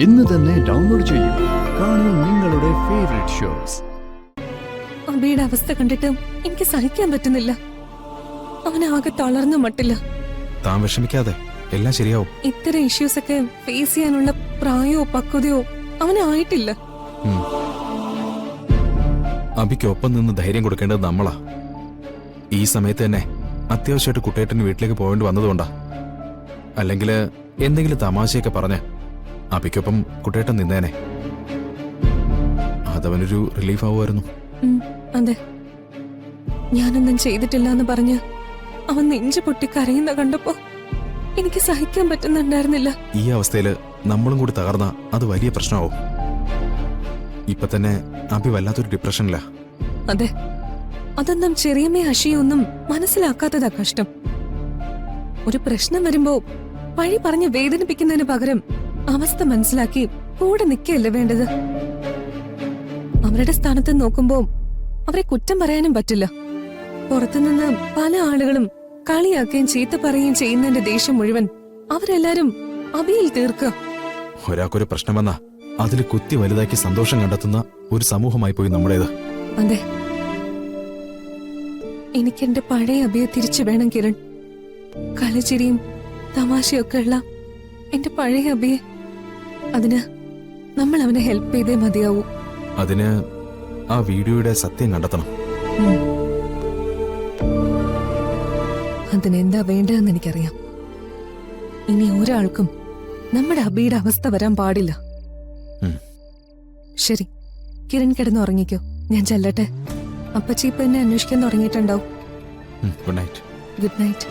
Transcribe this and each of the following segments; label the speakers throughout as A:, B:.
A: ഇന്ന് തന്നെ ഡൗൺലോഡ് ചെയ്യൂ. കാണൂ നിങ്ങളുടെ ഫേവറേറ്റ് ഷോസ്.
B: അബിയുടെ അവസ്ഥ കണ്ടിട്ട് എനിക്ക് സഹിക്കാൻ പറ്റുന്നില്ല. അവനാകെ തളർന്നു മട്ടില്ല.
C: താൻ വിഷമിക്കാതെ, എല്ലാം ശരിയാവും.
B: ഇത്തരം ഇഷ്യൂസ് ഒക്കെ ഫേസ് ചെയ്യാനുള്ള പ്രായമോ പക്വതയോ അവനായിട്ടില്ല.
C: അബിക്കൊപ്പം നിന്ന് ധൈര്യം കൊടുക്കേണ്ടത് നമ്മളാ. ഈ സമയത്ത് തന്നെ അത്യാവശ്യമായിട്ട് കുട്ടേട്ടന് വീട്ടിലേക്ക് പോകേണ്ടി വന്നതുകൊണ്ടാ. അല്ലെങ്കിൽ എന്തെങ്കിലും തമാശയൊക്കെ പറഞ്ഞ് അബിക്കൊപ്പം കുട്ടേട്ടൻ നിന്നേനെ. അതവനൊരു റിലീഫ് ആവുമായിരുന്നു.
B: അതെ, ഞാനൊന്നും ചെയ്തിട്ടില്ല എന്ന് പറഞ്ഞ് അവൻ നെഞ്ചു പൊട്ടി കരയുന്ന കണ്ടപ്പോ എനിക്ക് സഹിക്കാൻ പറ്റുന്നുണ്ടായിരുന്നില്ല.
C: ഈ അവസ്ഥയില് നമ്മളും കൂടി തകർന്ന അത് വലിയ പ്രശ്നമാവും. ഇപ്പൊ തന്നെ അബി വല്ലാത്തൊരു ഡിപ്രഷനിലാ.
B: അതെ, അതൊന്നും ചെറിയമ്മേ അഷിയൊന്നും മനസ്സിലാക്കാത്തതാ കഷ്ടം. ഒരു പ്രശ്നം വരുമ്പോ വഴി പറഞ്ഞ് വേദനിപ്പിക്കുന്നതിന് പകരം അവസ്ഥ മനസ്സിലാക്കി കൂടെ നിൽക്കുകയല്ലേ വേണ്ടത്. അവരുടെ സ്ഥാനത്ത് നോക്കുമ്പോ അവരെ കുറ്റം പറയാനും പറ്റില്ല. പുറത്തുനിന്ന് പല ആളുകളും കളിയാക്കുകയും ചീത്ത പറയുകയും ചെയ്യുന്നതിന്റെ ദേഷ്യം മുഴുവൻ അവരെല്ലാരും അബിയിൽ തീർക്കുക.
C: ഒരാൾക്കൊരു പ്രശ്നം വന്നാ അതിൽ കുത്തി വലുതാക്കി സന്തോഷം കണ്ടെത്തുന്ന ഒരു സമൂഹമായി പോയി നമ്മുടേത്.
B: അതെ, എനിക്കെന്റെ പഴയ അബിയെ തിരിച്ചു വേണം കിരൺ. കളിച്ചിരിയും തമാശയൊക്കെ ഉള്ള എന്റെ പഴയ അബിയെ. അതിന് നമ്മൾ അവനെ ഹെൽപ്പ് ചെയ്തേ മതിയാവൂ.
C: അതിന് ആ വീഡിയോയുടെ സത്യം കണ്ടെത്തണം.
B: അതിനെന്താ വേണ്ടതെന്ന് എനിക്കറിയാം. ഇനി ഒരാൾക്കും നമ്മുടെ അബിയുടെ അവസ്ഥ വരാൻ പാടില്ല. ശരി, കിരൺ കിടന്ന് ഉറങ്ങിക്കോ. ഞാൻ ചെല്ലട്ടെ. അപ്പച്ചി ഇപ്പൊ എന്നെ അന്വേഷിക്കാൻ തുടങ്ങിയിട്ടുണ്ടാവും.
C: Good night.
B: Good night.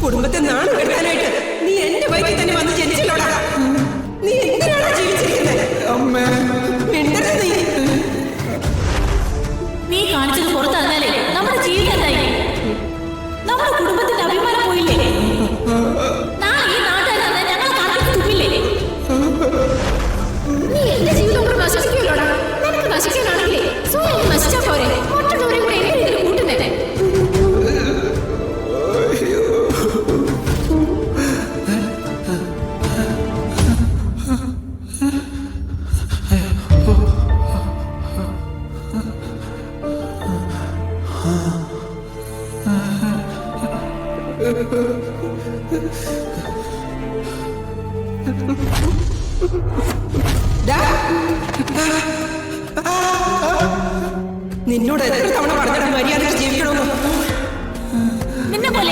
D: കുടുംബത്തെ നാണം കെടുത്താനായിട്ട് നീ എന്റെ വയറ്റിൽ തന്നെ വന്ന് ജനിച്ചല്ലോടാ. നീ എന്തിനാണ് ജീവിച്ചിരിക്കുന്നത്?
E: നീ കാണിച്ചത് പുറത്തറിഞ്ഞാലേ നമ്മുടെ ജീവിതം എന്തായി? നമ്മുടെ കുടുംബത്തിന്റെ അഭിമാനം പോയില്ലേ? ഈ നാട്ടുകാരെ ഞങ്ങളെ കാണിച്ചു തുപ്പില്ലേ? നീ എന്റെ ജീവിതം കൂടെ നശിപ്പിക്കുമല്ലോടാ. നിനക്ക് നശിക്കാനാണെങ്കിലേ സ്വയം നശിച്ചാ പോരെ. മറ്റുള്ളവരെ കൂടെ എങ്ങനെ ഇതിന് കൂട്ടുന്നേ?
D: നിന്നോട് എത്ര തവണ പറഞ്ഞാൽ മര്യാദ ജീവിക്കണമെന്ന്?
E: നിന്നെ പോലെ